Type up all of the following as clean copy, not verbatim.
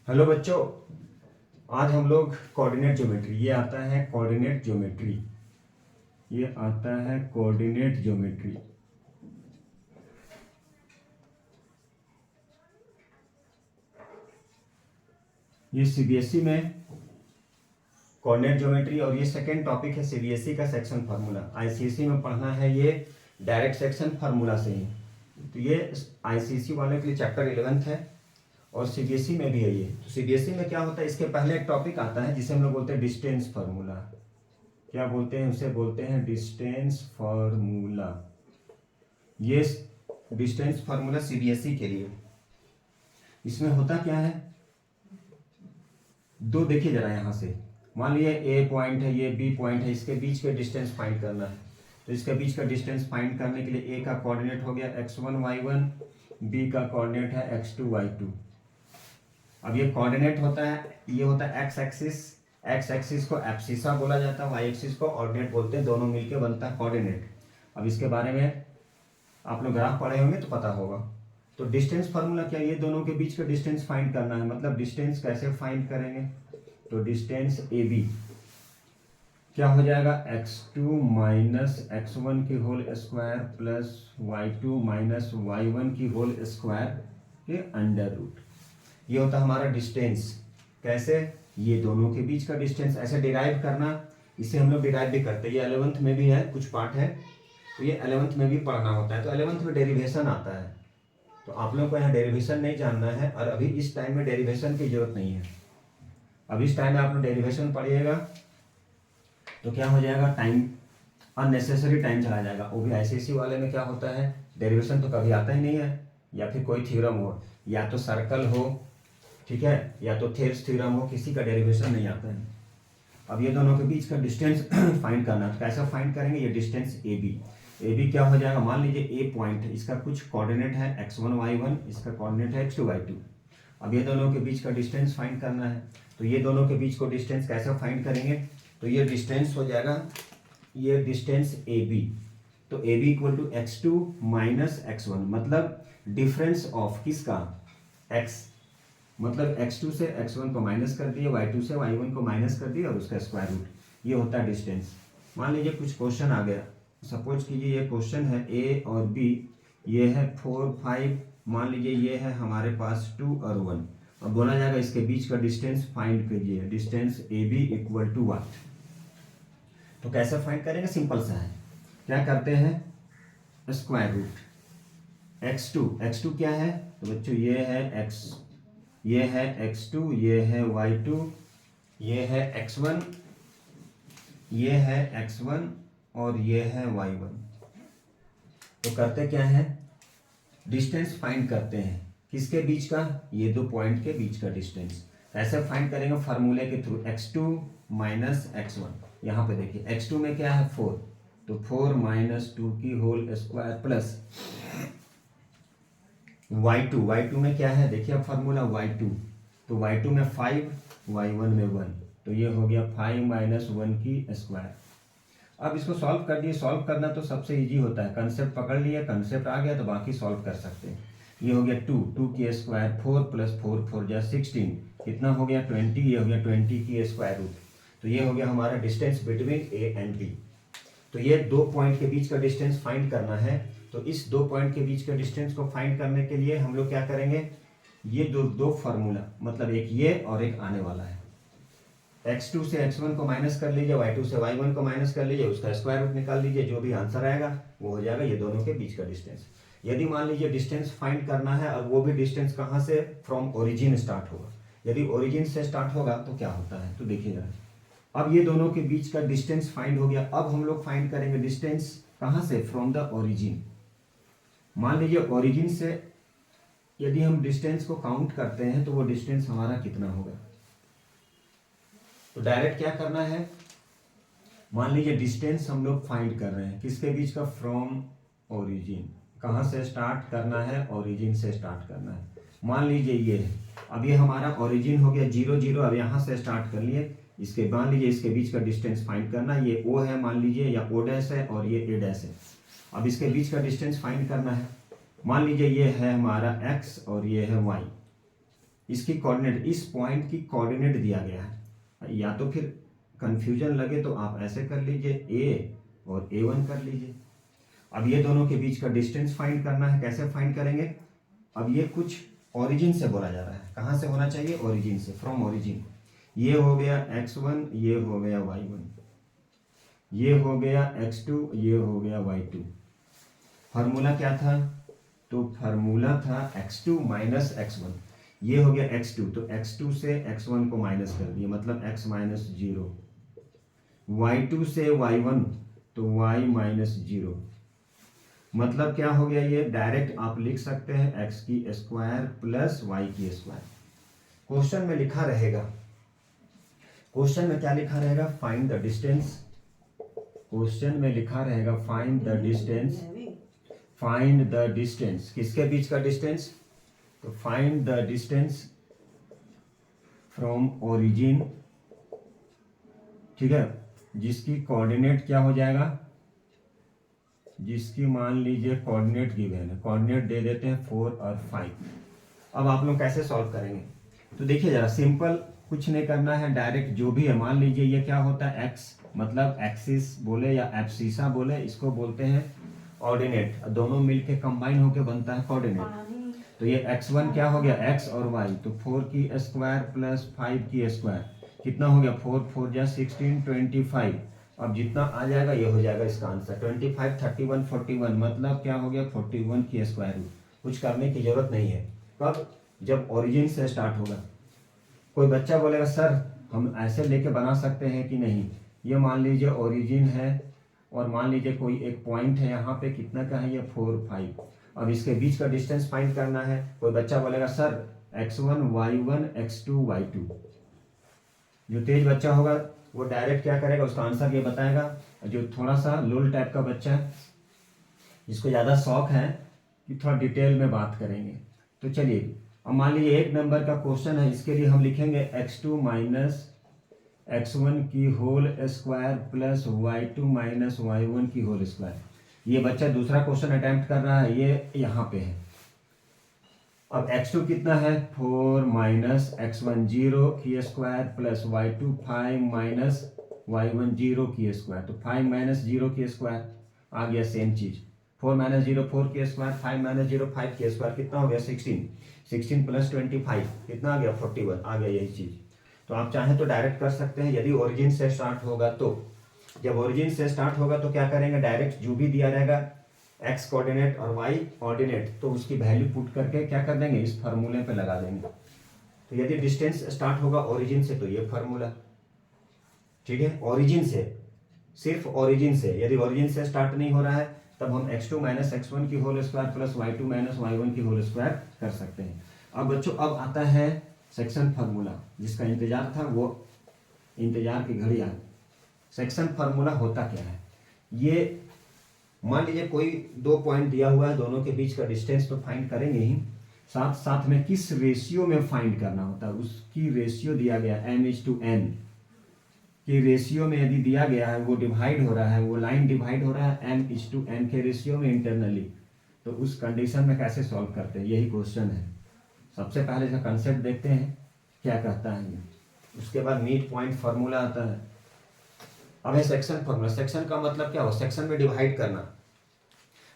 Hello बच्चों, आज हम लोग कोऑर्डिनेट ज्योमेट्री, ये आता है कोऑर्डिनेट ज्योमेट्री, ये आता है कोऑर्डिनेट ज्योमेट्री। ये सीबीएसई में कोऑर्डिनेट ज्योमेट्री और ये सेकेंड टॉपिक है सीबीएसई का सेक्शन फार्मूला। आईसीएसई में पढ़ना है ये डायरेक्ट सेक्शन फार्मूला से ही। तो ये आईसीएसई वाले के लिए चैप्टर 11 है और सीबीएसई में भी है ये। तो सीबीएसई में क्या होता है, इसके पहले एक टॉपिक आता है जिसे हम लोग बोलते हैं डिस्टेंस फार्मूला। क्या बोलते हैं उसे? बोलते हैं डिस्टेंस फार्मूला। ये डिस्टेंस फार्मूला सीबीएसई के लिए। इसमें होता क्या है, दो देखिए जरा यहाँ से, मान लीजिए ए पॉइंट है, ये बी पॉइंट है, इसके बीच का डिस्टेंस फाइंड करना है। तो इसके बीच का डिस्टेंस फाइंड करने के लिए ए का कोऑर्डिनेट हो गया x1 y1, बी का कोऑर्डिनेट है x2 y2। अब ये कोऑर्डिनेट होता है, ये होता है एक्स एक्सिस को एब्सिसा बोला जाता है, वाई एक्सिस को ऑर्डिनेट बोलते हैं, दोनों मिलके बनता है कोऑर्डिनेट। अब इसके बारे में आप लोग ग्राफ पढ़े होंगे तो पता होगा। तो डिस्टेंस फार्मूला क्या, ये दोनों के बीच का डिस्टेंस फाइंड करना है। मतलब डिस्टेंस कैसे फाइंड करेंगे, तो डिस्टेंस ए बी क्या हो जाएगा, x2 माइनस x1 की whole square plus y2 minus y1 की होल स्क्वायर के अंडर रूट। ये होता है हमारा डिस्टेंस। कैसे, ये दोनों के बीच का डिस्टेंस ऐसे डिराइव करना, इसे हम लोग डिराइव भी करते हैं। ये 11th में भी है, कुछ पार्ट है तो ये 11th में भी पढ़ना होता है। तो 11th में डेरिवेशन आता है, तो आप लोग को यहाँ डेरिवेशन नहीं जानना है और अभी इस टाइम में डेरिवेशन की जरूरत नहीं है। अब इस टाइम में आप लोग डेरिवेशन पढ़िएगा तो क्या हो जाएगा, टाइम अननेसेसरी टाइम चला जाएगा। वो भी आईसीएसई वाले में क्या होता है, डेरिवेशन तो कभी आता ही नहीं है, या फिर कोई थ्योरम हो, या तो सर्कल हो, ठीक है, या तो थेल्स थ्योरम हो, किसी का डेरिवेशन नहीं आता है। अब ये दोनों के बीच का डिस्टेंस फाइंड करना, तो कैसे फाइंड करेंगे, ये डिस्टेंस ए बी क्या हो जाएगा, मान लीजिए ए पॉइंट, इसका कुछ कोऑर्डिनेट है x1 y1, इसका कोऑर्डिनेट है x2 y2। अब ये दोनों के बीच का डिस्टेंस फाइंड करना है। तो ये दोनों के बीच को डिस्टेंस कैसे फाइंड करेंगे, तो ये डिस्टेंस हो जाएगा, ये डिस्टेंस ए बी। तो A B equal to x2 minus x1, मतलब डिफरेंस ऑफ किसका, x, मतलब x2 से x1 को माइनस कर दिए, y2 से y1 को माइनस कर दिए और उसका स्क्वायर रूट, ये होता है डिस्टेंस। मान लीजिए कुछ क्वेश्चन आ गया, सपोज कीजिए ये क्वेश्चन है a और b, ये है 4 5, मान लीजिए ये है हमारे पास 2 और 1। अब बोला जाएगा इसके बीच का डिस्टेंस फाइंड कीजिए, distance A B equal to what. तो कैसे फाइंड करेंगे, सिंपल सा है, क्या करते हैं, स्क्वायर रूट x2 क्या है, तो बच्चों ये है x, ये है x2, ये है y2, ये है x1, ये है x1 और ये है y1। तो करते क्या है, डिस्टेंस फाइंड करते हैं, किसके बीच का, ये दो पॉइंट के बीच का डिस्टेंस। ऐसे फाइंड करेंगे फार्मूले के थ्रू, x2 माइनस x1। यहाँ पे देखिए x2 में क्या है 4, तो 4 माइनस 2 की होल स्क्वायर प्लस y2 में क्या है, देखिए अब फार्मूला y2, तो y2 में 5, y1 में 1, तो ये हो गया 5 माइनस 1 की स्क्वायर। अब इसको सॉल्व कर दिए, सॉल्व करना तो सबसे इजी होता है, कंसेप्ट पकड़ लिया, कंसेप्ट आ गया तो बाकी सॉल्व कर सकते हैं। ये हो गया 2 की स्क्वायर, 4 प्लस 4 4 जा 16, कितना हो गया 20, ये हो गया 20 की स्क्वायर रूट। तो ये हो गया हमारा distance between A and B. तो ये दो पॉइंट के बीच का डिस्टेंस फाइंड करना है। तो इस दो पॉइंट के बीच के डिस्टेंस को फाइंड करने के लिए हम लोग क्या करेंगे, ये दो फार्मूला, मतलब एक ये और एक आने वाला है, x2 से x1 को माइनस कर लीजिए, y2 से y1 को माइनस कर लीजिए, उसका स्क्वायर रूट निकाल लीजिए, जो भी आंसर आएगा वो हो जाएगा ये दोनों के बीच का डिस्टेंस। यदि मान लीजिए डिस्टेंस फाइंड करना है और वो भी डिस्टेंस कहाँ से, फ्रॉम ओरिजिन स्टार्ट होगा। यदि ओरिजिन से स्टार्ट होगा तो क्या होता है, तो देखिएगा, अब ये दोनों के बीच का डिस्टेंस फाइंड हो गया। अब हम लोग फाइंड करेंगे डिस्टेंस कहाँ से, फ्रॉम द ओरिजिन। मान लीजिए ओरिजिन से यदि हम डिस्टेंस को काउंट करते हैं तो वो डिस्टेंस हमारा कितना होगा। तो डायरेक्ट क्या करना है, मान लीजिए डिस्टेंस हम लोग फाइंड कर रहे हैं किसके बीच का, फ्रॉम ओरिजिन। कहाँ से स्टार्ट करना है, ओरिजिन से स्टार्ट करना है। मान लीजिए ये है, अब ये हमारा ओरिजिन हो गया 0 0, अब यहाँ से स्टार्ट कर लिए, इसके मान लीजिए इसके बीच का डिस्टेंस फाइंड करना, ये O है मान लीजिए, या O डैश है और ये A डैश है। अब इसके बीच का डिस्टेंस फाइंड करना है, मान लीजिए ये है हमारा x और ये है y। इसकी कोऑर्डिनेट, इस पॉइंट की कोऑर्डिनेट दिया गया है। या तो फिर कंफ्यूजन लगे तो आप ऐसे कर लीजिए, ए और A1 कर लीजिए। अब ये दोनों के बीच का डिस्टेंस फाइंड करना है। कैसे फाइंड करेंगे? अब ये कुछ ओरिजिन से बोला जा रहा है। कहाँ से होना चाहिए? ओरिजिन से, फ्रॉम ओरिजिन। ये हो गया x1, ये हो गया y1, ये हो गया x2, ये हो गया y2। फार्मूला क्या था? तो फार्मूला था x2 माइनस x1। ये हो गया x2, तो x2 से x1 को माइनस कर दिया, मतलब x माइनस 0। y2 से y1, तो y माइनस 0। मतलब क्या हो गया? ये डायरेक्ट आप लिख सकते हैं x की स्क्वायर प्लस y की स्क्वायर। क्वेश्चन में लिखा रहेगा, क्वेश्चन में क्या लिखा रहेगा? Find the distance. क्वेश्चन में लिखा रहेगा find the distance, find the distance. किसके बीच का डिस्टेंस? तो find the distance from origin, ठीक है, जिसकी कोऑर्डिनेट क्या हो जाएगा? जिसकी मान लीजिए कोऑर्डिनेट गिवन है, कोऑर्डिनेट दे देते हैं 4 और 5। अब आप लोग कैसे सॉल्व करेंगे? तो देखिए जरा, सिंपल, कुछ नहीं करना है, डायरेक्ट जो भी है, मान लीजिए ये क्या होता है? x, मतलब एक्सिस बोले या एब्सिसा बोले, इसको बोलते हैं ऑर्डिनेट। दोनों मिलके कंबाइन होके बनता है कोऑर्डिनेट। तो ये x1 क्या हो गया? x और y, तो 4 की स्क्वायर प्लस 5 की स्क्वायर, कितना हो गया? 4 4 जा 16, 25। अब जितना आ जाएगा ये हो जाएगा इसका आंसर। 25, 31, 41, मतलब क्या हो गया? 41 की स्क्वायर रूट। कुछ करने की जरूरत नहीं है। कब? जब ओरिजिन से स्टार्ट होगा। कोई बच्चा बोलेगा सर हम ऐसे लेके बना सकते हैं कि नहीं? ये मान लीजिए ओरिजिन है और मान लीजिए कोई एक पॉइंट है यहाँ पे, कितना का है ये? 4 5। अब इसके बीच का डिस्टेंस फाइंड करना है। कोई बच्चा बोलेगा sir x1 y1 x2 y2। जो तेज बच्चा होगा वो डायरेक्ट क्या करेगा? उसका आंसर ये बताएगा। जो थोड़ा सा लोल टाइप का बच्चा है, जिसको ज़्यादा शौक है कि थोड़ा डिटेल में बात करेंगे, तो चलिए अब मान लीजिए 1 नंबर का क्वेश्चन है। इसके लिए हम लिखेंगे x2 माइनस x1 की whole square plus y2 minus y1 की होल स्क्वायर। ये बच्चा दूसरा क्वेश्चन अटेम्प्ट कर रहा है, ये यहाँ पे है। अब x2 कितना है? 4 माइनस x1 0 की square plus y2 5 minus y1 0 की स्क्वायर, तो 5 माइनस 0 की स्क्वायर आ गया सेम चीज। 4 माइनस 0 4 की स्क्वायर, 5 माइनस 0 5 की स्क्वायर, कितना हो गया? 16। 16 प्लस 25 कितना आ गया? 41 आ गया, यही चीज। तो आप चाहें तो डायरेक्ट कर सकते हैं यदि ओरिजिन से स्टार्ट होगा तो। जब ओरिजिन से स्टार्ट होगा तो क्या करेंगे? डायरेक्ट जो भी दिया रहेगा x कोऑर्डिनेट और y कोऑर्डिनेट, तो उसकी वैल्यू पुट करके क्या कर देंगे? इस फार्मूले पे लगा देंगे। तो यदि डिस्टेंस स्टार्ट होगा ओरिजिन से तो ये फार्मूला, ठीक है, ओरिजिन से, सिर्फ ओरिजिन से। यदि ओरिजिन से स्टार्ट नहीं हो रहा है तब हम x2 माइनस x1 की whole square plus y2 minus y1 की होल स्क्वायर कर सकते हैं। अब बच्चों अब आता है सेक्शन फार्मूला, जिसका इंतजार था, वो इंतजार की घड़ी आ। सेक्शन फार्मूला होता क्या है? ये मान लीजिए कोई 2 पॉइंट दिया हुआ है, दोनों के बीच का डिस्टेंस तो फाइंड करेंगे ही, साथ साथ में किस रेशियो में फाइंड करना होता है, उसकी रेशियो दिया गया m/n की रेशियो में यदि दिया गया है, वो डिवाइड हो रहा है, वो लाइन डिवाइड हो रहा है m/n के रेशियो में इंटरनली, तो उस कंडीशन में कैसे सॉल्व करते हैं? यही क्वेश्चन है। सबसे पहले इसका कंसेप्ट देखते हैं क्या कहता है ये, उसके बाद नीट पॉइंट फार्मूला आता है। अब है सेक्शन फार्मूला। सेक्शन का मतलब क्या हो? सेक्शन में डिवाइड करना,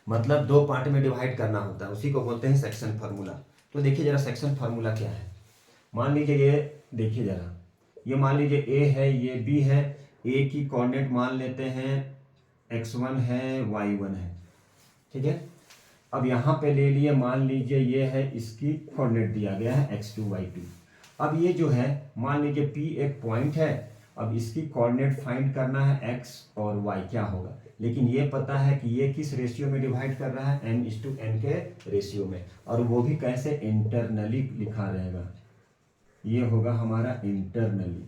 मतलब 2 पार्ट में डिवाइड करना होता है, उसी को बोलते हैं सेक्शन फार्मूला। तो देखिए जरा सेक्शन फार्मूला क्या है। मान लीजिए ये देखिए जरा, ये मान लीजिए a है, ये b है। a की कोऑर्डिनेट मान लेते हैं x1 है, y1 है, ठीक है। अब यहाँ पे ले लिए, मान लीजिए ये है, इसकी कोऑर्डिनेट दिया गया है x2 y2। अब ये जो है मान लीजिए p एक पॉइंट है, अब इसकी कोऑर्डिनेट फाइंड करना है x और y क्या होगा, लेकिन ये पता है कि ये किस रेशियो में डिवाइड कर रहा है? m/n के रेशियो में, और वो भी कैसे? इंटरनली लिखा रहेगा, ये होगा हमारा इंटरनली।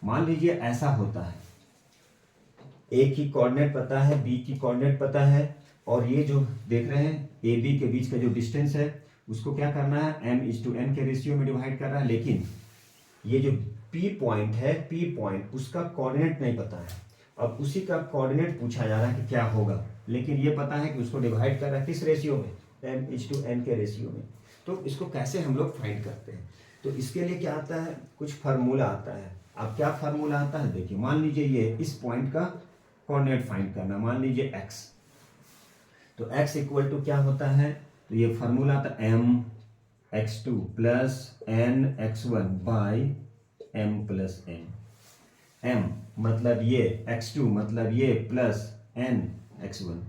मान लीजिए ऐसा होता है, a की कोऑर्डिनेट पता है, b की कोऑर्डिनेट पता है, और ये जो देख रहे हैं ए बी के बीच का जो डिस्टेंस है उसको क्या करना है? m/n के रेशियो में डिवाइड कर रहा है, लेकिन ये जो P पॉइंट है, P पॉइंट, उसका कोऑर्डिनेट नहीं पता है। अब उसी का कोऑर्डिनेट पूछा जा रहा है कि क्या होगा, लेकिन ये पता है कि उसको डिवाइड कर रहा है किस रेशियो में? m/n के रेशियो में। तो इसको कैसे हम लोग फाइंड करते हैं? तो इसके लिए क्या आता है, कुछ फार्मूला आता है। अब क्या फार्मूला आता है देखिए, मान लीजिए ये इस पॉइंट का कोऑर्डिनेट फाइंड करना, मान लीजिए x, तो x इक्वल टू क्या होता है, तो ये फार्मूला आता है mx2 plus nx1 by m plus n। m मतलब ये, x2 मतलब ये, प्लस nx1,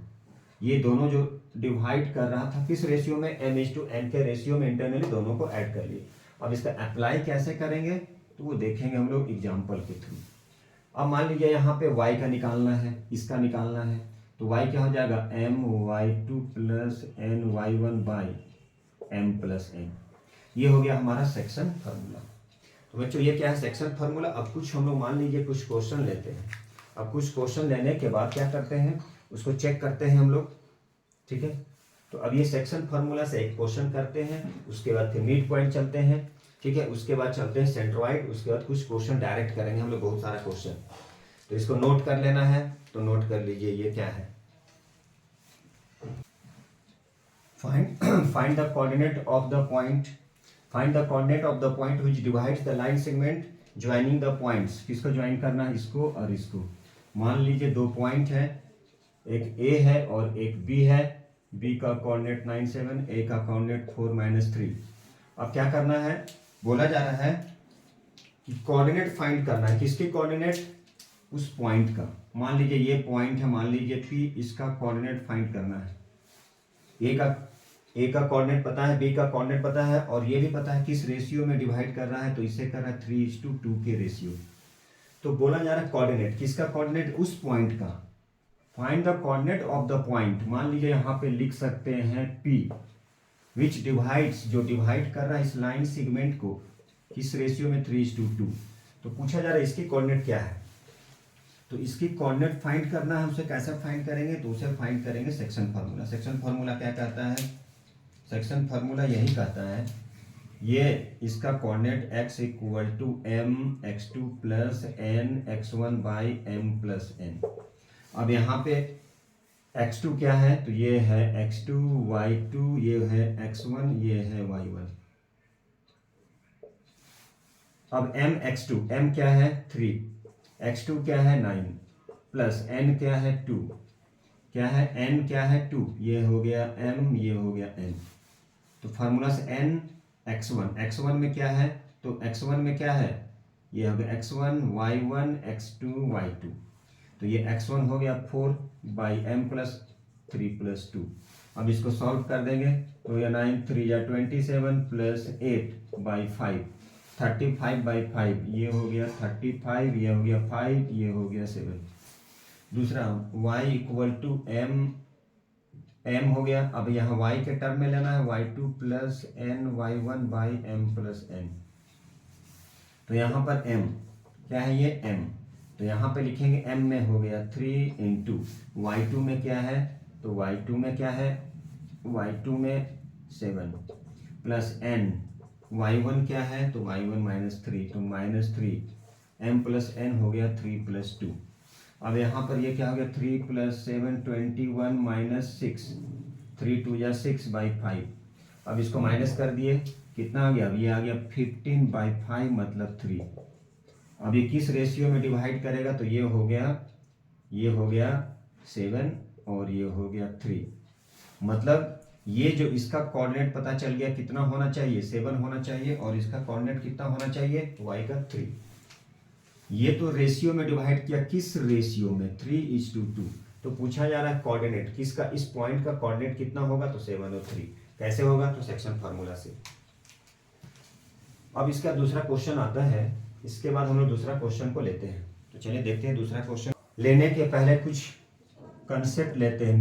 ये दोनों जो डिवाइड कर रहा था किस रेशियो में, m/n के रेशियो में इंटरनली दोनों को ऐड कर लिए। अब इसका अप्लाई कैसे करेंगे तो वो देखेंगे हम लोग एग्जाम्पल के थ्रू। अब मान लीजिए यहाँ पे y का निकालना है, इसका निकालना है, तो y क्या हो जाएगा, my2 plus ny1 by m plus n। ये हो गया हमारा सेक्शन फार्मूला। तो बच्चों ये क्या है, सेक्शन फार्मूला। अब कुछ हम लोग मान लीजिए कुछ क्वेश्चन लेते हैं। अब कुछ क्वेश्चन लेने के बाद क्या करते हैं, उसको चेक करते हैं हम लोग, ठीक है। तो अब ये सेक्शन फार्मूला से एक क्वेश्चन करते हैं, उसके बाद फिर मिड पॉइंट चलते हैं, ठीक है, उसके बाद चलते हैं सेंट्रॉइड, उसके बाद कुछ क्वेश्चन डायरेक्ट करेंगे हम लोग, बहुत सारा क्वेश्चन। तो इसको नोट कर लेना है, तो नोट कर लीजिए ये क्या है, find the coordinate of the point, find the coordinate of the point which divides the line segment joining the points. किसको ज्वाइन करना है, इसको और इसको। मान लीजिए दो पॉइंट है, एक ए है और एक बी है, बी का कोऑर्डिनेट 97, ए का कोऑर्डिनेट 4-3। अब क्या करना है, बोला जा रहा है कि कोऑर्डिनेट फाइंड करना है, किसके कोऑर्डिनेट, उस पॉइंट का। मान लीजिए ये पॉइंट है, मान लीजिए पी, इसका कोऑर्डिनेट फाइंड करना है। ए का कोऑर्डिनेट पता है, बी का कोऑर्डिनेट पता है, और ये भी पता है किस रेशियो में डिवाइड कर रहा है, तो इससे कर रहा है 3:2 के रेशियो। तो बोला जा रहा है कोऑर्डिनेट, किसका कोऑर्डिनेट, उस पॉइंट का। Find the coordinate of the point, मान लीजिए यहाँ पे लिख सकते हैं P विच डिवाइड्स, जो डिवाइड कर रहा है इस लाइन सेगमेंट को किस रेशियो में, 3:2। तो पूछा जा रहा है इसकी कोऑर्डिनेट क्या है, तो इसकी कोऑर्डिनेट फाइंड करना है। उसे कैसे फाइंड करेंगे, तो उसे फाइंड करेंगे सेक्शन फार्मूला। सेक्शन फार्मूला क्या कहता है, सेक्शन फार्मूला यही कहता है, ये इसका coordinate x equal to mx2 plus nx1 by m plus n। अब यहाँ पे x2 क्या है, तो ये है x2, y2, ये है x1, ये है y1। अब mx2, m क्या है 3, x2 क्या है 9, प्लस n क्या है 2, क्या है n क्या है 2, ये हो गया m, ये हो गया n। तो फार्मूला से n x1 में क्या है, तो x1 में क्या है, ये हो गया x1, y1, x2, y2। तो ये x1 हो गया 4 बाई m प्लस 3 प्लस 2। अब इसको सॉल्व कर देंगे, तो ये 9 3 या 27 प्लस 8 बाई 5, 35 बाई 5, ये हो गया 35, ये हो गया 5, ये हो गया 7। दूसरा y इक्वल टू m हो गया। अब यहाँ y के टर्म में लेना है, y2 plus n y1 by m plus n। तो यहाँ पर m क्या है, ये m, तो यहाँ पे लिखेंगे m में हो गया 3 इंटू y2 में क्या है, तो y2 में क्या है, y2 में 7 प्लस n, y1 क्या है, तो y1 -3, तो -3 m प्लस n हो गया 3 प्लस 2। अब यहाँ पर ये क्या हो गया, 3 प्लस 7 21 माइनस 6, 3 2 या 6 बाई 5। अब इसको माइनस कर दिए, कितना आ गया, अब ये आ गया 15 बाई 5 मतलब 3। अब ये किस रेशियो में डिवाइड करेगा, तो ये हो गया 7 और ये हो गया 3। मतलब ये जो इसका कोऑर्डिनेट पता चल गया कितना होना चाहिए, 7 होना चाहिए, और इसका कोऑर्डिनेट कितना होना चाहिए, y का 3। ये तो रेशियो में डिवाइड किया, किस रेशियो में, 3:2। तो पूछा जा रहा है कोऑर्डिनेट किसका, इस पॉइंट का कोऑर्डिनेट कितना होगा, तो 7 और 3। कैसे होगा, तो सेक्शन फार्मूला से। अब इसका दूसरा क्वेश्चन आता है, इसके बाद हम लोग दूसरा क्वेश्चन को लेते हैं। तो चलिए देखते हैं दूसरा क्वेश्चन। लेने के पहले कुछ कंसेप्ट लेते हैं।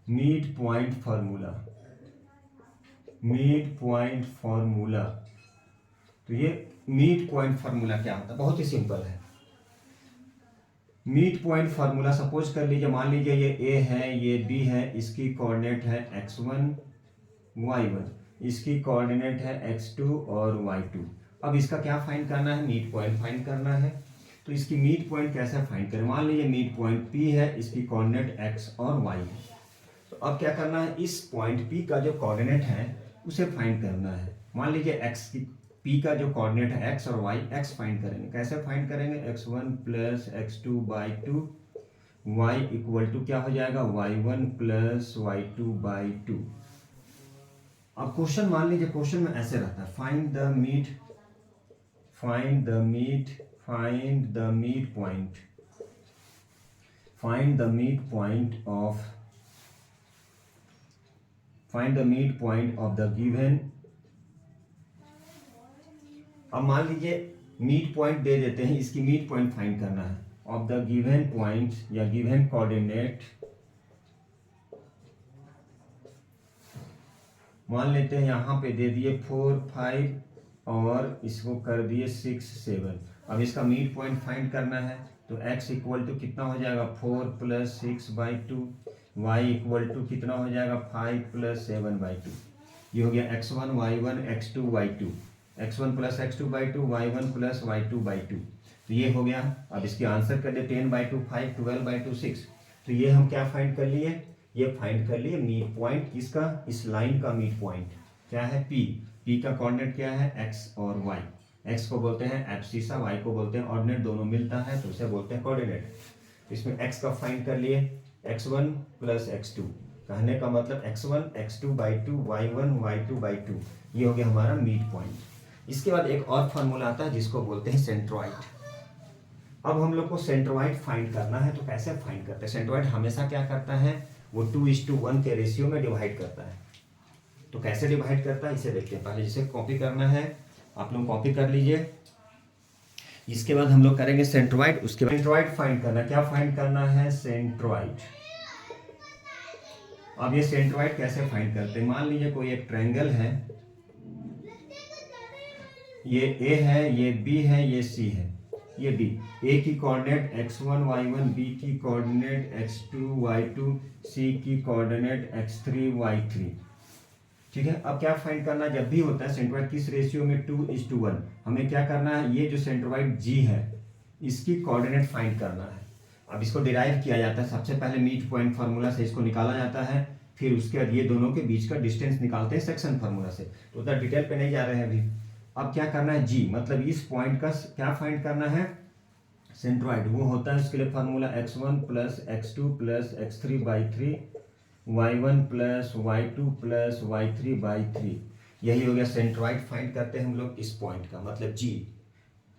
Mid point formula, mid point formula. तो ये मिड पॉइंट फार्मूला क्या होता है, बहुत ही सिंपल है। मिड पॉइंट फार्मूला सपोज कर लीजिए, मान लीजिए ये a है, ये b है, इसकी कोऑर्डिनेट है x1 y1, इसकी कोऑर्डिनेट है x2 और y2। अब इसका क्या फाइंड करना है, मिड पॉइंट फाइंड करना है। तो इसकी मिड पॉइंट कैसे फाइंड करें, मान लीजिए मिड पॉइंट p है, इसकी कोऑर्डिनेट x और y है। तो अब क्या करना है, इस पॉइंट p का जो कोऑर्डिनेट है उसे फाइंड करना है। मान लीजिए एक्स की पी का जो कोऑर्डिनेट है एक्स और वाई, एक्स फाइंड करेंगे। कैसे फाइंड करेंगे? x1 plus x2 by two, y equal to क्या हो जाएगा? y1 plus y2 by two. अब क्वेश्चन मान लीजिए, क्वेश्चन में ऐसे रहता है, find the meet point, find the midpoint of the given। अब मान लीजिए मीड पॉइंट दे देते हैं, इसकी मीड पॉइंट फाइंड करना है ऑफ द गिवन पॉइंट या गिवन कोऑर्डिनेट। मान लेते हैं यहाँ पे दे दिए 4 5 और इसको कर दिए 6 7। अब इसका मीड पॉइंट फाइंड करना है तो x इक्वल टू कितना हो जाएगा? 4 plus 6 by two, y equal to कितना हो जाएगा? 5 प्लस 7 बाई टू। ये हो गया x1 y1 x2 y2, x1 plus x2 by to, y1 plus y2 by to. तो ये हो गया। अब इसके आंसर कर दे 10 बाई टू 5, 12 बाई टू 6। तो ये हम क्या फाइंड कर लिए? ये फाइंड कर लिए मीड पॉइंट। किसका? इस लाइन का मीड पॉइंट क्या है? p का कोऑर्डिनेट क्या है? x और y। x को बोलते हैं एब्सिसा, y को बोलते हैं ऑर्डिनेट, दोनों मिलता है तो उसे बोलते हैं कोऑर्डिनेट। इसमें x का फाइंड कर लिए, x1 प्लस x2, कहने का मतलब x1 x2 by to, y1 y2 by to. ये हो गया हमारा मीड पॉइंट। इसके बाद एक और फार्मूला आता है जिसको बोलते हैं सेंट्रॉइड। अब हम लोग को सेंट्रॉइड फाइंड करना है तो कैसे फाइंड करते हैं? सेंट्रॉइड हमेशा क्या करता है? वो 2:1 के रेशियो में डिवाइड करता है। तो कैसे डिवाइड करता है इसे देखते हैं। पहले जिसे कॉपी करना है आप लोग कॉपी कर लीजिए। इसके बाद हम लोग करेंगे सेंट्रॉइड। उसके बाद सेंट्रॉइड फाइंड करना। क्या फाइंड करना है? सेंट्रॉइड। अब ये सेंट्रॉइड कैसे फाइंड करते हैं? मान लीजिए कोई एक ट्रायंगल है, ये A है, ये B है, ये C है, ये B। A की कोऑर्डिनेट x1 y1, B की कोऑर्डिनेट x2 y2, C की कोऑर्डिनेट x3 y3। ठीक है। अब क्या फाइंड करना? जब भी होता है सेंट्रॉइड किस रेशियो में? 2:1। हमें क्या करना है? ये जो सेंट्रॉइड G है इसकी कोऑर्डिनेट फाइंड करना है। अब इसको डिराइव किया जाता है। सबसे पहले मीड पॉइंट फार्मूला से इसको निकाला जाता है, फिर उसके बाद ये दोनों के बीच का डिस्टेंस निकालते हैं सेक्शन फार्मूला से। तो उधर डिटेल पे नहीं जा रहे हैं अभी। अब क्या करना है? G मतलब इस पॉइंट का क्या फाइंड करना है? सेंट्रॉइड। वो होता है उसके लिए formula x1 plus x2 plus x3 by 3, y1 plus y2 plus y3 by 3। यही हो गया सेंट्रॉइड। फाइंड करते हैं हम लोग इस पॉइंट का मतलब G।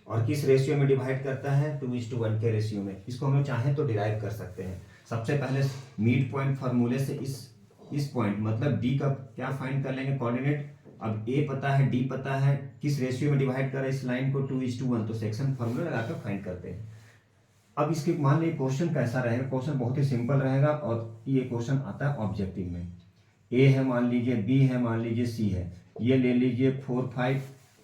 और किस रेशियो में डिवाइड करता है? 2:1 के रेशियो में। इसको हम लोग चाहें तो डिराइव कर सकते हैं। सबसे पहले मीड पॉइंट फार्मूले से इस पॉइंट मतलब D का क्या फाइंड कर लेंगे? कोऑर्डिनेट। अब A पता है, D पता है, किस रेशियो में डिवाइड कर रहा है इस लाइन को? 2:1। तो सेक्शन फार्मूला लगाकर फाइंड करते हैं। अब इसके मान लीजिए क्वेश्चन कैसा रहेगा? क्वेश्चन बहुत ही सिंपल रहेगा और ये क्वेश्चन आता है ऑब्जेक्टिव में। A है मान लीजिए, B है मान लीजिए, C है। ये ले लीजिए 4 5,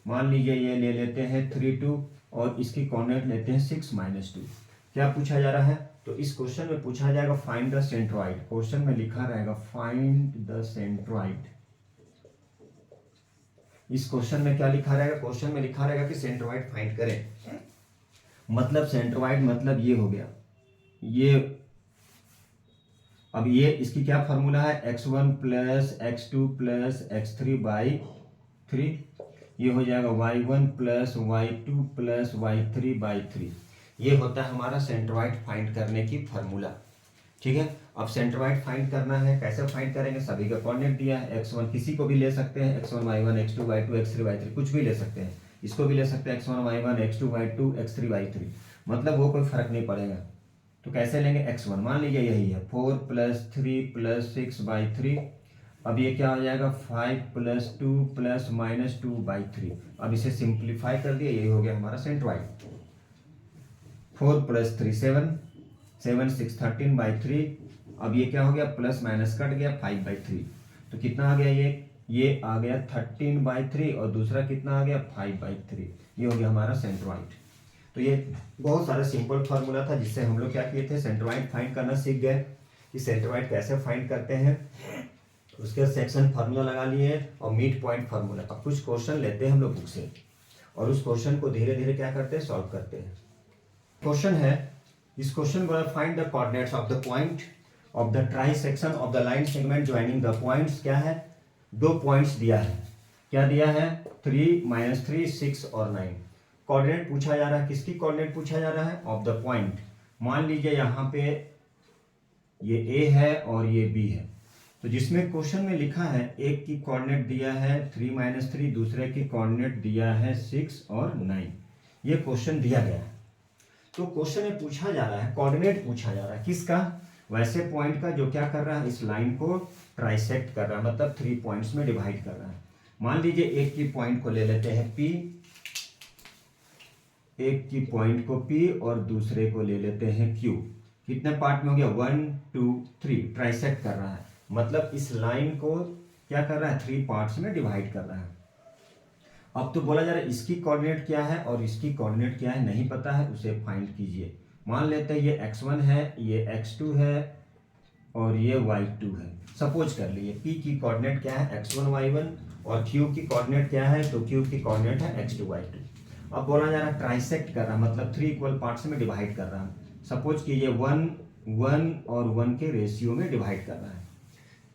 मान लीजिए ये ले लेते हैं 3 2 और इसकी कोऑर्डिनेट लेते हैं 6 -2। क्या पूछा जा रहा है? तो इस क्वेश्चन में पूछा जाएगा फाइंड द सेंट्रॉइड। क्वेश्चन में लिखा रहेगा फाइंड द सेंट्रॉइड। इस क्वेश्चन में क्या लिखा रहेगा? क्वेश्चन में लिखा रहेगा कि सेंट्रॉइड फाइंड करें। मतलब सेंट्रॉइड मतलब ये हो गया ये। अब ये इसकी क्या फार्मूला है? x1 plus x2 plus x3 by 3। ये हो जाएगा y1 plus y2 plus y3 by 3। ये होता है हमारा सेंट्रॉइड फाइंड करने की फार्मूला। ठीक है। अब सेंट्रॉइड फाइंड करना है, कैसे फाइंड करेंगे? सभी का कोऑर्डिनेट दिया है, x1 किसी को भी ले सकते हैं, x1 y1 x2 y2 x3 y3 कुछ भी ले सकते हैं। इसको भी ले सकते हैं x1 y1 x2 y2 x3 y3, मतलब वो कोई फर्क नहीं पड़ेगा। तो कैसे लेंगे? x1 मान लीजिए यही है 4 प्लस 3 प्लस 6 बाई 3। अब ये क्या हो जाएगा? 5 प्लस 2 प्लस -2 बाई 3। अब इसे सिंप्लीफाई कर दिया, यही हो गया हमारा सेंट्रॉइड। 4 plus 3 7, 7 6 13 by 3। अब ये क्या हो गया? प्लस माइनस कट गया 5 बाई 3। तो कितना आ गया? ये आ गया 13 बाई 3 और दूसरा कितना आ गया? 5 बाई 3। ये हो गया हमारा सेंट्रॉइड। तो ये बहुत सारा सिंपल फार्मूला था जिससे हम लोग क्या किए थे? सेंट्रॉइड फाइंड करना सीख गए कि सेंट्रॉइड कैसे फाइंड करते हैं। उसके सेक्शन फार्मूला लगा लिए और मिड पॉइंट फार्मूला। अब कुछ क्वेश्चन लेते हैं हम लोग बुक से और उस क्वेश्चन को धीरे धीरे क्या करते हैं? सॉल्व करते हैं। क्वेश्चन है, इस क्वेश्चन को find the coordinates of the point of the try section of the line segment joining the points. क्या है? 2 पॉइंट्स दिया है। क्या दिया है 3 -3 6 और 9। कोऑर्डिनेट पूछा जा रहा है, किसकी कोऑर्डिनेट पूछा जा रहा है ऑफ द पॉइंट। मान लीजिए यहाँ पे ये ए है और ये बी है, तो जिसमें क्वेश्चन में लिखा है एक की कोऑर्डिनेट दिया है 3 - 3, दूसरे की कोऑर्डिनेट दिया है 6 और 9, ये क्वेश्चन दिया गया है। तो क्वेश्चन में पूछा जा रहा है, कोऑर्डिनेट पूछा जा रहा है किसका, वैसे पॉइंट का जो क्या कर रहा है, इस लाइन को ट्राइसेक्ट कर रहा है, मतलब 3 पॉइंट्स में डिवाइड कर रहा है। मान लीजिए एक की पॉइंट को ले लेते हैं P, एक की पॉइंट को P और दूसरे को ले लेते हैं Q। कितने पार्ट में हो गया 1 2 3, ट्राइसेक्ट कर रहा है, मतलब इस लाइन को क्या कर रहा है 3 पार्ट्स में डिवाइड कर रहा है। अब तो बोला जा रहा है इसकी कोऑर्डिनेट क्या है और इसकी कोऑर्डिनेट क्या है, नहीं पता है, उसे फाइंड कीजिए। मान लेते हैं ये x1 है, ये x2 है और ये y2 है। सपोज कर लिए P की कोऑर्डिनेट क्या है x1 y1 और Q की कोऑर्डिनेट क्या है, तो Q की कोऑर्डिनेट है x2 y2। अब बोला जा रहा है ट्राइसेक्ट कर रहा है, मतलब 3 इक्वल पार्ट्स में डिवाइड कर रहा है। सपोज कीजिए 1 1 और 1 के रेशियो में डिवाइड कर रहा है।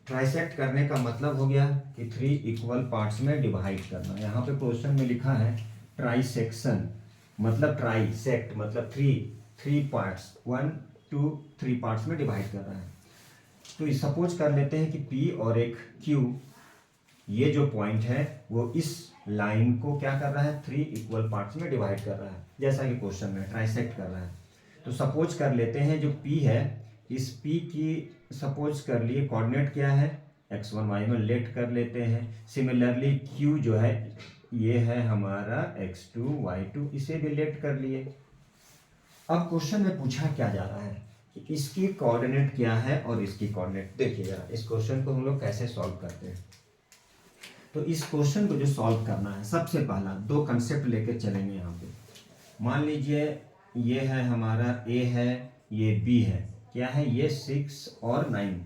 ट्राइसेक्ट करने का मतलब हो गया कि 3 इक्वल पार्ट्स में डिवाइड करना। यहाँ पे क्वेश्चन में लिखा है ट्राइसेक्शन, मतलब ट्राइसेक्ट मतलब 3 पार्ट्स 1 2 3 पार्ट्स में डिवाइड कर रहा है। तो सपोज कर लेते हैं कि P और एक Q, ये जो पॉइंट है वो इस लाइन को क्या कर रहा है 3 इक्वल पार्ट्स में डिवाइड कर रहा है, जैसा कि क्वेश्चन में ट्राइसेक्ट कर रहा है। तो सपोज कर लेते हैं जो P है, इस P की सपोज कर लिए कोऑर्डिनेट क्या है x1 y1, लेट कर लेते हैं। सिमिलरली Q जो है ये है हमारा x2 y2, इसे भी लेट कर लिए। अब क्वेश्चन में पूछा क्या जा रहा है कि इसकी कोऑर्डिनेट क्या है और इसकी कोऑर्डिनेट। देखिए जरा इस क्वेश्चन को हम लोग कैसे सॉल्व करते हैं। तो इस क्वेश्चन को जो सॉल्व करना है, सबसे पहला 2 कंसेप्ट लेकर चलेंगे यहाँ पे। मान लीजिए ये है हमारा A है, ये B है, क्या है ये 6 और 9,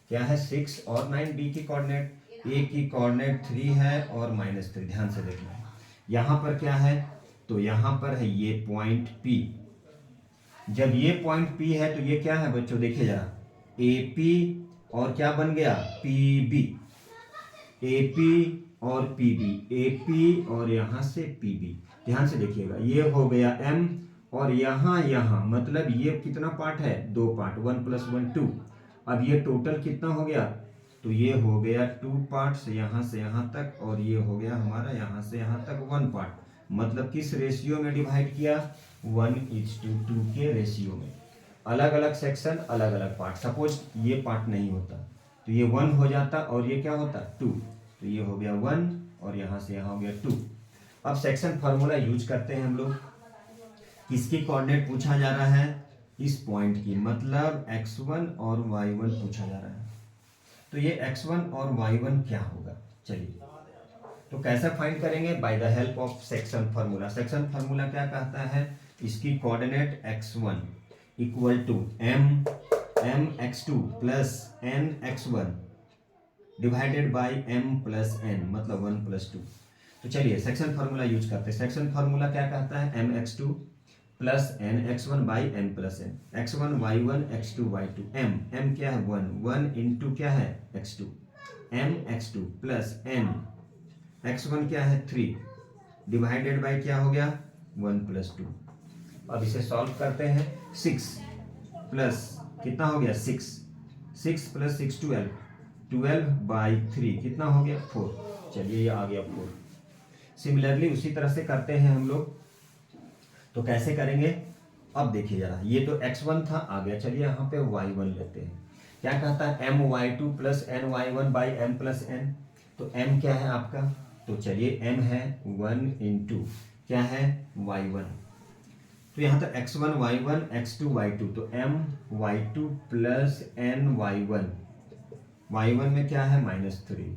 क्या है 6 और 9 B की कोऑर्डिनेट, A की कोऑर्डिनेट 3 है और -3। ध्यान से देखना यहाँ पर क्या है, तो यहाँ पर है ये पॉइंट P। जब ये पॉइंट P है तो ये क्या है बच्चों, देखिए जरा AP और क्या बन गया PB, AP और PB, AP और यहाँ से PB। ध्यान से देखिएगा ये हो गया M और यहाँ मतलब ये कितना पार्ट है 2 पार्ट, 1 + 1 2। अब ये टोटल कितना हो गया, तो ये हो गया 2 पार्ट्स यहाँ से यहाँ तक, और ये हो गया हमारा यहाँ से यहाँ तक 1 पार्ट। मतलब किस रेशियो में डिवाइड किया 1:2 के रेशियो में। अलग अलग सेक्शन अलग अलग पार्ट। सपोज ये पार्ट नहीं होता तो ये 1 हो जाता और ये क्या होता 2, तो ये हो गया 1 और यहाँ से यहाँ हो गया 2। अब सेक्शन फार्मूला यूज करते हैं हम लोग। किसकी कोऑर्डिनेट पूछा जा रहा है, इस पॉइंट की, मतलब x1 और y1 पूछा जा रहा है। तो ये x1 और y1 क्या होगा, चलिए तो कैसे फाइंड करेंगे, by the help of section formula. Section formula क्या कहता है, इसकी coordinate x1 equal to m x2 plus n x1 divided by m plus n, मतलब 1 + 2। तो चलिए सेक्शन फार्मूला यूज करते हैं। सेक्शन फार्मूला क्या कहता है m x2 plus n x1 by m plus n, x1 y1 x2 y2, m क्या है 1 इंटू क्या है x2, m x2 plus n x1 क्या है 3 डिवाइडेड बाई क्या हो गया 1 + 2। अब इसे सॉल्व करते हैं। 6 प्लस कितना हो गया 6 + 6 12/3 कितना हो गया 4। चलिए ये आ गया 4। सिमिलरली उसी तरह से करते हैं हम लोग। तो कैसे करेंगे, अब देखिए जरा, ये तो x1 था आ गया, चलिए यहाँ पे y1 लेते हैं। क्या कहता है m y2 plus n y1 by m plus n। तो m क्या है आपका, तो चलिए m है 1 इंटू क्या है y1। तो यहाँ तो x1 y1 x2 y2, तो m y2 plus n y1, y1 में क्या है -3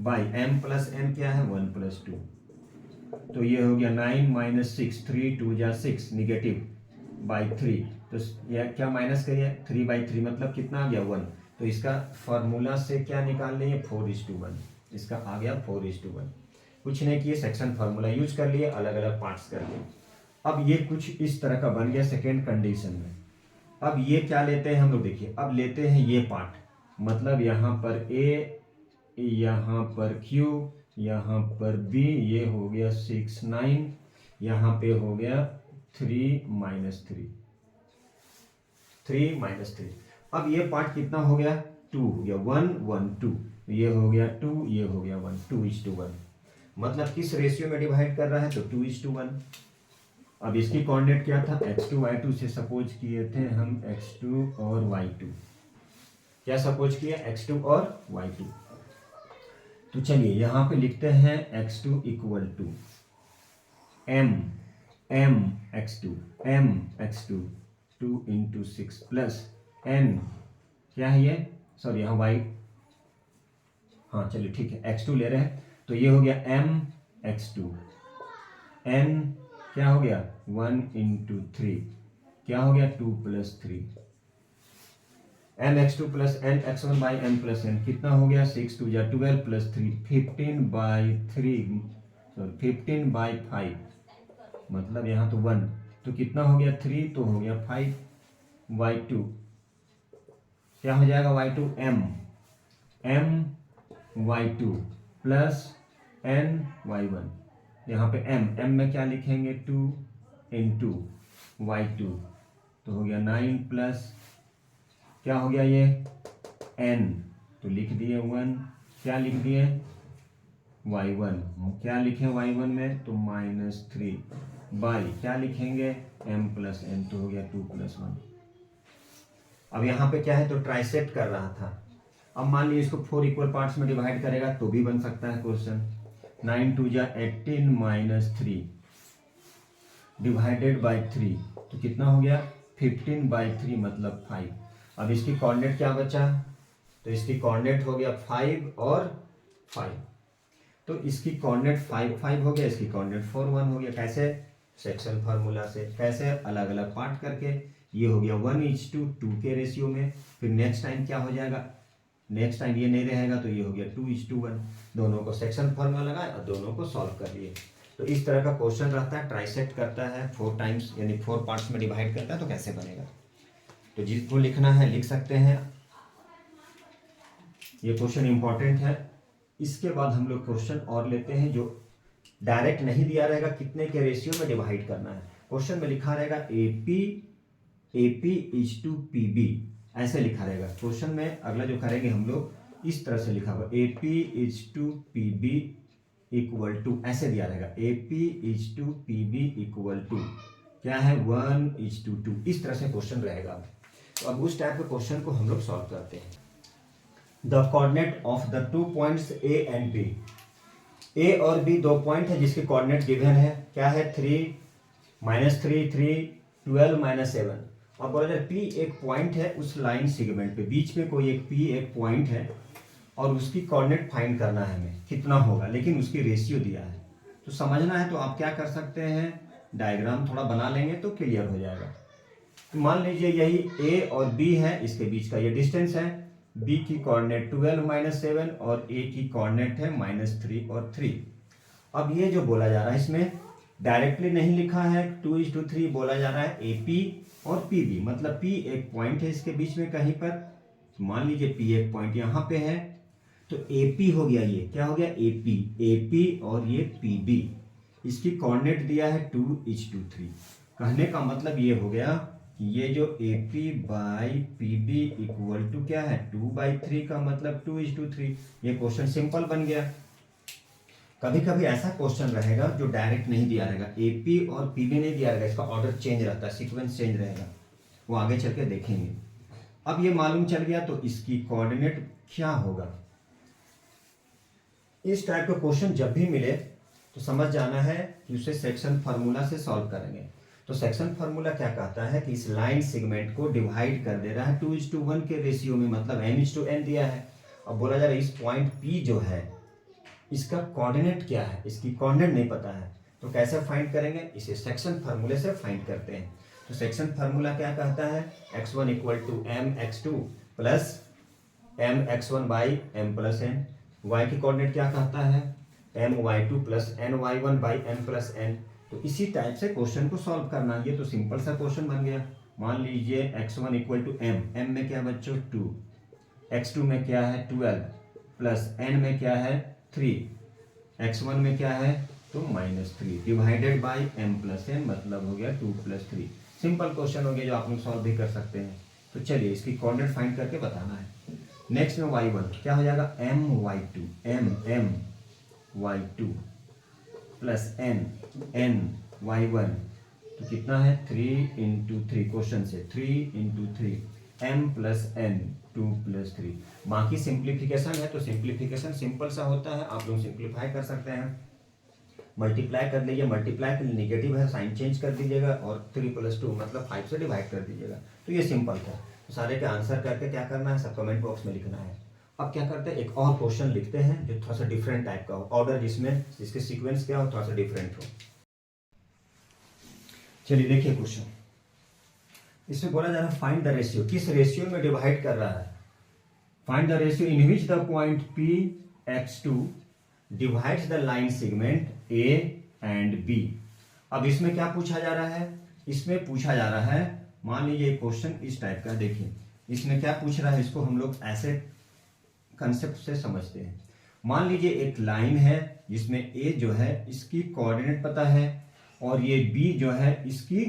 बाई m प्लस n क्या है 1 + 2। तो ये हो गया 9 - 6 3 2 जा 6 -3। तो यह क्या माइनस करिए 3/3 मतलब कितना आ गया 1। तो इसका फार्मूला से क्या निकाल लेंगे 4:1, इसका आ गया 4:1। कुछ नहीं किए, सेक्शन फार्मूला यूज कर लिए, अलग अलग पार्ट्स कर लिए। अब ये कुछ इस तरह का बन गया सेकेंड कंडीशन में। अब ये क्या लेते हैं हम लोग, देखिए अब लेते हैं ये पार्ट, मतलब यहाँ पर A, यहाँ पर Q, यहाँ पर b, ये हो गया 6 9, यहाँ पे हो गया 3 माइनस 3, 3 माइनस 3। अब ये पार्ट कितना हो गया, 2 हो गया, 1 1 2, ये हो गया 2, ये हो गया 1, 2:1। मतलब किस रेशियो में डिवाइड कर रहा है, तो 2:1। अब इसकी कोऑर्डिनेट क्या था, x2 y2 से सपोज किए थे हम x2 और y2, क्या सपोज किया, x2 और y2। तो चलिए यहाँ पे लिखते हैं x2 equal to m x2 2 into 6 plus n, क्या है ये, सॉरी यहाँ y, हाँ चलिए ठीक है, x2 ले रहे हैं, तो ये हो गया m x2, n क्या हो गया 1 इंटू 3, क्या हो गया 2 plus 3, m x2 plus n x1 by m plus n, कितना हो गया 6 2 या 12 प्लस 3 15/3, सॉरी 15/5, मतलब यहाँ तो 1, तो कितना हो गया 3, तो हो गया 5, y2 क्या हो जाएगा, y2 m y2 plus n y1, यहाँ पे m में क्या लिखेंगे 2 इंटू y2, तो हो गया 9 प्लस क्या हो गया ये n, तो लिख दिए 1, क्या लिख दिए y1, क्या लिखे y1 में, तो -3 बाई क्या लिखेंगे m प्लस n, तो हो गया 2 प्लस 1। अब यहाँ पे क्या है, तो ट्राइसेक्ट कर रहा था। अब मान लीजिए इसको 4 इक्वल पार्ट्स में डिवाइड करेगा तो भी बन सकता है क्वेश्चन। 9 2 जा 18 माइनस 3 डिवाइडेड बाई 3, तो कितना हो गया 15/3 मतलब 5। अब इसकी कोऑर्डिनेट क्या बचा, तो इसकी कोऑर्डिनेट हो गया 5 और 5, तो इसकी कोऑर्डिनेट 5 5 हो गया, इसकी कोऑर्डिनेट 4 1 हो गया। कैसे, सेक्शन फार्मूला से, कैसे अलग अलग पार्ट करके। ये हो गया 1:2 के रेशियो में। फिर नेक्स्ट टाइम क्या हो जाएगा, नेक्स्ट टाइम ये नहीं रहेगा तो ये हो गया 2:1। दोनों को सेक्शन फार्मूला लगाए और दोनों को सॉल्व कर लिए। तो इस तरह का क्वेश्चन रहता है, ट्राइसेक्ट करता है 4 टाइम्स, यानी 4 पार्ट्स में डिवाइड करता है, तो कैसे बनेगा। तो जिसको लिखना है लिख सकते हैं, ये क्वेश्चन इंपॉर्टेंट है। इसके बाद हम लोग क्वेश्चन और लेते हैं जो डायरेक्ट नहीं दिया रहेगा, कितने के रेशियो में डिवाइड करना है। क्वेश्चन में लिखा रहेगा AP:PB, ऐसे लिखा रहेगा क्वेश्चन में। अगला जो करेंगे हम लोग इस तरह से लिखा हुआ AP:PB इक्वल टू, ऐसे दिया रहेगा AP:PB इक्वल टू क्या है 1:2, इस तरह से क्वेश्चन रहेगा। तो अब उस टाइप के क्वेश्चन को हम लोग सॉल्व करते हैं। The coordinate of the 2 points A and B, A और B 2 पॉइंट है जिसके कोऑर्डिनेट गिवन है, क्या है 3 -3 3 12 -7। अब बोला जाए P एक पॉइंट है उस लाइन सेगमेंट पे, बीच में कोई एक P एक पॉइंट है और उसकी कोऑर्डिनेट फाइंड करना है हमें, कितना होगा, लेकिन उसकी रेशियो दिया है। तो समझना है तो आप क्या कर सकते हैं, डायग्राम थोड़ा बना लेंगे तो क्लियर हो जाएगा। तो मान लीजिए यही A और B है, इसके बीच का ये डिस्टेंस है। B की कोऑर्डिनेट 12 -7 और A की कोऑर्डिनेट है -3 और 3। अब ये जो बोला जा रहा है इसमें डायरेक्टली नहीं लिखा है, 2:3 बोला जा रहा है AP और PB, मतलब P एक पॉइंट है इसके बीच में कहीं पर। मान लीजिए P एक पॉइंट यहाँ पे है, तो AP हो गया, ये क्या हो गया AP और ये PB, इसकी कोऑर्डिनेट दिया है 2:3। कहने का मतलब ये हो गया कि ये जो AP/PB इक्वल टू क्या है 2/3 का मतलब 2:3। ये क्वेश्चन सिंपल बन गया। कभी कभी ऐसा क्वेश्चन रहेगा जो डायरेक्ट नहीं दिया रहेगा, AP और PB नहीं दिया रहेगा, इसका ऑर्डर चेंज रहता है, सीक्वेंस चेंज रहेगा, वो आगे चल के देखेंगे। अब ये मालूम चल गया तो इसकी कोऑर्डिनेट क्या होगा। इस टाइप का क्वेश्चन जब भी मिले तो समझ जाना है कि उसे सेक्शन फार्मूला से सॉल्व करेंगे। तो सेक्शन फार्मूला क्या कहता है कि इस लाइन सेगमेंट को डिवाइड कर दे रहा है 2:1 के रेशियो में, मतलब m:n दिया है। अब बोला जा रहा है इस पॉइंट P जो है इसका कोऑर्डिनेट क्या है, इसकी कोऑर्डिनेट नहीं पता है, तो कैसे फाइंड करेंगे, इसे सेक्शन फार्मूले से फाइंड करते हैं। तो सेक्शन फार्मूला क्या कहता है, x1 equal to mx2 plus mx1 by m plus n। y की कोऑर्डिनेट क्या कहता है my2 plus ny1 by m plus n। तो इसी टाइप से क्वेश्चन को सॉल्व करना, ये तो सिंपल सा क्वेश्चन बन गया। मान लीजिए x1 इक्वल टू m में क्या बच्चों 2, x2 में क्या है 12 प्लस n में क्या है 3, x1 में क्या है तो -3 divided by m plus n, मतलब हो गया 2 + 3। सिंपल क्वेश्चन हो गया जो आप लोग सॉल्व भी कर सकते हैं। तो चलिए इसकी कोऑर्डिनेट फाइंड करके बताना है। नेक्स्ट में y1 क्या हो जाएगा my2 my2 plus n y1, तो कितना है 3 × 3, क्वेश्चन से 3 × 3 m प्लस n 2 + 3। बाकी सिंप्लीफिकेशन है तो सिंप्लीफिकेशन सिंपल सा होता है, आप लोग सिंप्लीफाई कर सकते हैं। मल्टीप्लाई कर लीजिए, मल्टीप्लाई के लिए निगेटिव है साइन चेंज कर दीजिएगा और 3 + 2 मतलब 5 से डिवाइड कर दीजिएगा। तो ये सिंपल था। तो सारे के आंसर करके क्या करना है सब कमेंट बॉक्स में लिखना है। अब क्या करते हैं एक और क्वेश्चन लिखते हैं जो थोड़ा सा डिफरेंट टाइप का हो, ऑर्डर जिसके सीक्वेंस क्या हो थोड़ा सा डिफरेंट हो। चलिए देखिए क्वेश्चन, इसमें बोला जा रहा है फाइंड द रेशियो, किस रेशियो में डिवाइड कर रहा है। Find the ratio in which the point P(x2) divides the line segment A and B। अब इसमें क्या पूछा जा रहा है, इसमें पूछा जा रहा है, मान लीजिए क्वेश्चन इस टाइप का, देखिए इसमें क्या पूछ रहा है, इसको हम लोग ऐसे कंसेप्ट से समझते हैं। मान लीजिए एक लाइन है जिसमें A जो है इसकी कोऑर्डिनेट पता है और ये B जो है इसकी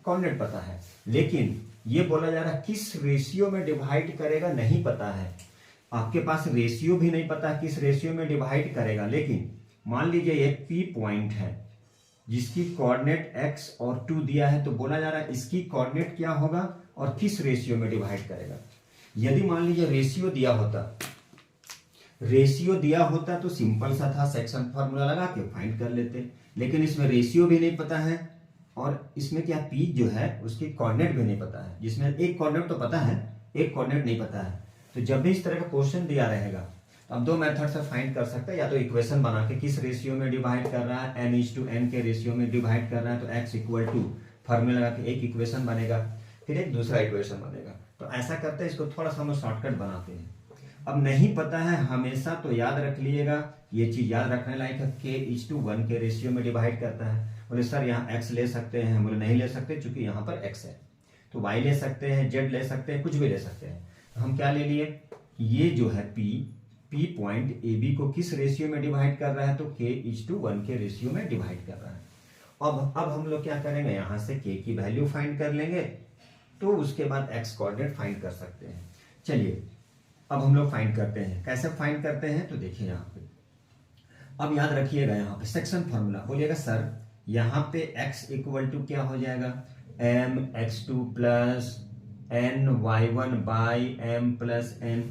कोऑर्डिनेट पता है, लेकिन ये बोला जा रहा है किस रेशियो में डिवाइड करेगा नहीं पता है। आपके पास रेशियो भी नहीं पता किस रेशियो में डिवाइड करेगा, लेकिन मान लीजिए एक P पॉइंट है जिसकी कोऑर्डिनेट x और 2 दिया है, तो बोला जा रहा है इसकी कोऑर्डिनेट क्या होगा और किस रेशियो में डिवाइड करेगा। यदि मान लीजिए रेशियो दिया होता तो सिंपल सा था, सेक्शन फार्मूला लगा के फाइंड कर लेते, लेकिन इसमें रेशियो भी नहीं पता है और इसमें क्या P जो है उसकी कोऑर्डिनेट भी नहीं पता है, जिसमें एक कोऑर्डिनेट तो पता है एक कोऑर्डिनेट नहीं पता है। तो जब भी इस तरह का क्वेश्चन दिया रहेगा तो हम दो मेथड से फाइंड कर सकते हैं, या तो इक्वेशन बना के किस रेशियो में डिवाइड कर रहा है, n/n के रेशियो में डिवाइड कर रहा है तो x = फार्मूला लगा के एक इक्वेशन बनेगा, फिर एक दूसरा इक्वेशन बनेगा। तो ऐसा करते हैं, इसको थोड़ा सा हम शॉर्टकट बनाते हैं। अब नहीं पता है हमेशा तो याद रख लीजिएगा, ये चीज याद रखने लायक है, k/1 के रेशियो में डिवाइड करता है। बोले सर यहाँ x ले सकते हैं, बोले नहीं ले सकते क्योंकि यहाँ पर x है, तो y ले सकते हैं, z ले सकते हैं, कुछ भी ले सकते हैं। तो हम क्या ले लिए, ये जो है P पॉइंट AB को किस रेशियो में डिवाइड कर रहा है तो k/1 के रेशियो में डिवाइड कर रहा है। अब हम लोग क्या करेंगे, यहाँ से k की वैल्यू फाइंड कर लेंगे, तो उसके बाद x कोऑर्डिनेट फाइंड कर सकते हैं। चलिए अब हम लोग फाइंड करते हैं, कैसे फाइंड करते हैं तो देखिए यहाँ पे, अब याद रखिएगा यहाँ पे सेक्शन फार्मूला, बोलिएगा सर यहाँ पे x = क्या हो जाएगा mx2 + ny1/m + n।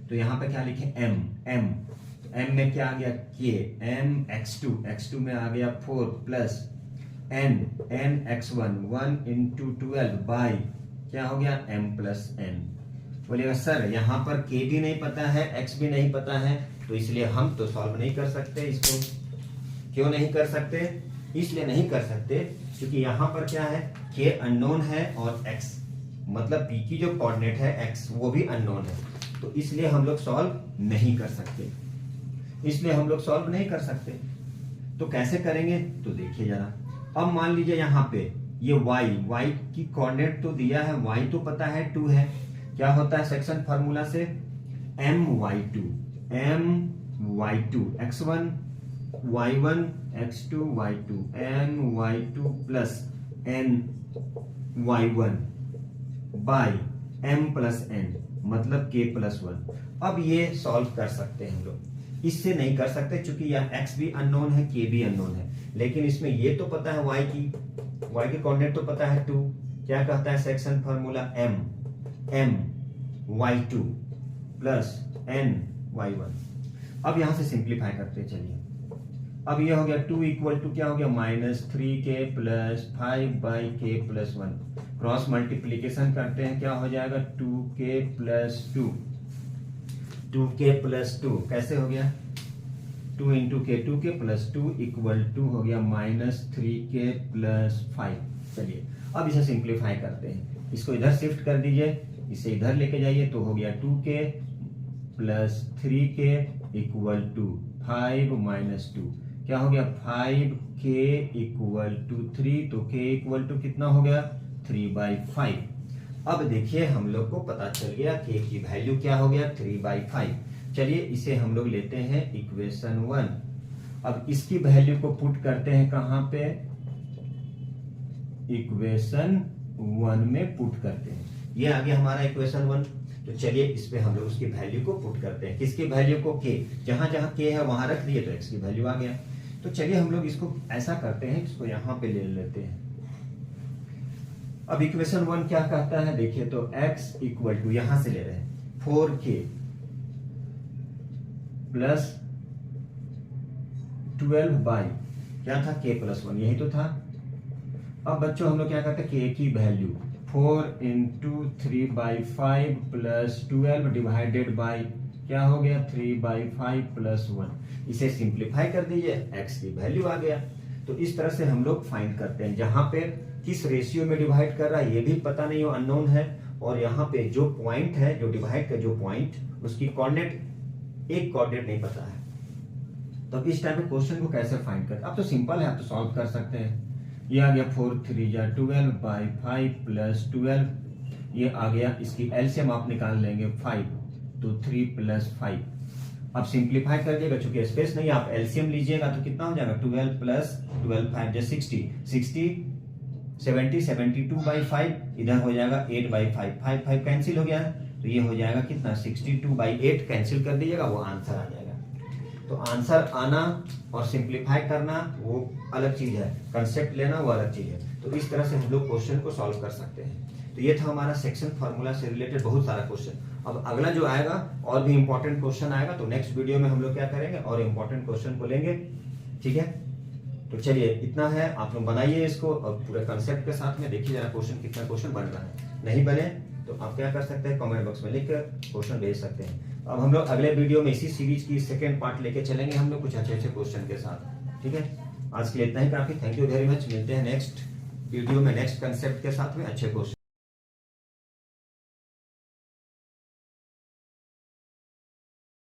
तो यहाँ पे क्या लिखे m तो m में क्या आ गया k, x2 में आ गया 4 प्लस nx1 1 × 12 बाई क्या हो गया m + n। बोलिएगा सर यहाँ पर k भी नहीं पता है x भी नहीं पता है, तो इसलिए हम तो सॉल्व नहीं कर सकते इसको। क्यों नहीं कर सकते, इसलिए नहीं कर सकते क्योंकि यहाँ पर क्या है k अननोन है और x मतलब p की जो कोऑर्डिनेट है x वो भी अननोन है, तो इसलिए हम लोग सॉल्व नहीं कर सकते। तो कैसे करेंगे तो देखिए जरा, अब मान लीजिए यहाँ पे ये y की कोऑर्डिनेट तो दिया है, y तो पता है 2 है, क्या होता है सेक्शन फार्मूला से my2 x1 y1 x2 y2 my2 plus ny1 by m + n मतलब k + 1। अब ये सॉल्व कर सकते हैं हम लोग, इससे नहीं कर सकते क्योंकि यह x भी अननोन है k भी अननोन है, लेकिन इसमें ये तो पता है y की कोऑर्डिनेट तो पता है 2, क्या कहता है section formula m y2 plus n y1। अब यहां से सिंप्लीफाई करते हैं, चलिए अब ये हो गया 2 = क्या हो गया -3k + 5/k + 1। क्रॉस मल्टीप्लीकेशन करते हैं, क्या हो जाएगा 2k + 2 कैसे हो गया 2 × k 2k + 2 = हो गया -3k + 5। चलिए अब इसे सिंप्लीफाई करते हैं, इसको इधर शिफ्ट कर दीजिए, इसे इधर लेके जाइए, तो हो गया 2k + 3k = 5 - 2 क्या हो गया 5k = 3, तो k = कितना हो गया 3/5। अब देखिए हम लोग को पता चल गया k की वैल्यू क्या हो गया 3/5। चलिए इसे हम लोग लेते हैं इक्वेशन 1। अब इसकी वैल्यू को पुट करते हैं कहां पे, इक्वेशन 1 में पुट करते हैं। ये आ गया हमारा इक्वेशन 1। तो चलिए इस पे हम लोग उसकी वैल्यू को पुट करते हैं। किसकी वैल्यू को, के, जहां जहां के है वहां रख दिए तो एक्स की वैल्यू आ गया। तो चलिए हम लोग इसको ऐसा करते हैं, इसको यहां पे ले लेते हैं। अब इक्वेशन 1 क्या कहता है देखिए, तो x इक्वल टू, यहां से ले रहे हैं 4k प्लस 12 बाई, क्या था, k प्लस 1, यही तो था। अब बच्चों हम लोग क्या करते हैं, k की value 4 into 3/5 plus 12 divided by, क्या हो गया, 3/5 प्लस 1। इसे सिंप्लीफाई कर दीजिए, x की वैल्यू आ गया। तो इस तरह से हम लोग फाइंड करते हैं। जहां पे किस रेशियो में डिवाइड कर रहा है ये भी पता नहीं हो, अननोन है, और यहाँ पे जो पॉइंट है, जो डिवाइड का जो पॉइंट, उसकी कोऑर्डिनेट, एक कोऑर्डिनेट नहीं पता है। तो इस टाइप के क्वेश्चन को कैसे फाइंड करते हैं, अब तो सिंपल है, आप तो सॉल्व कर सकते हैं। ये आ गया 4 3 जा 12 बाई 5 प्लस 12, ये आ गया, इसकी एलसीएम आप निकाल लेंगे 5, तो 3 प्लस 5। अब सिंप्लीफाई कर दिएगा, चूंकि स्पेस नहीं, आप एलसीएम लीजिएगा तो कितना हो जाएगा, 12 प्लस 12 5 जा 60 60 70 72/5, इधर हो जाएगा 8/5, 5 5 कैंसिल हो गया, तो ये हो जाएगा कितना, 62/8 कैंसिल कर दीजिएगा, वो आंसर आ जाएगा। तो आंसर आना और सिंप्लीफाई करना वो अलग चीज है, कंसेप्ट लेना वो अलग चीज है। तो इस तरह से हम लोग क्वेश्चन को सॉल्व कर सकते हैं। तो ये था हमारा सेक्शन फार्मूला से रिलेटेड बहुत सारा क्वेश्चन। अब अगला जो आएगा और भी इंपॉर्टेंट क्वेश्चन आएगा, तो नेक्स्ट वीडियो में हम लोग क्या करेंगे, और इंपॉर्टेंट क्वेश्चन को लेंगे, ठीक है। तो चलिए इतना है, आप लोग बनाइए इसको और पूरे कंसेप्ट के साथ में देखिए जरा क्वेश्चन, कितना क्वेश्चन बन रहा है। नहीं बने तो आप क्या कर सकते हैं, कमेंट बॉक्स में लिखकर क्वेश्चन भेज सकते हैं। अब हम लोग अगले वीडियो में इसी सीरीज की सेकंड पार्ट लेके चलेंगे हम लोग, कुछ अच्छे अच्छे क्वेश्चन के साथ, ठीक है। आज के लिए इतना ही काफी, थैंक यू वेरी मच। मिलते हैं नेक्स्ट वीडियो में नेक्स्ट कंसेप्ट के साथ में अच्छे क्वेश्चन।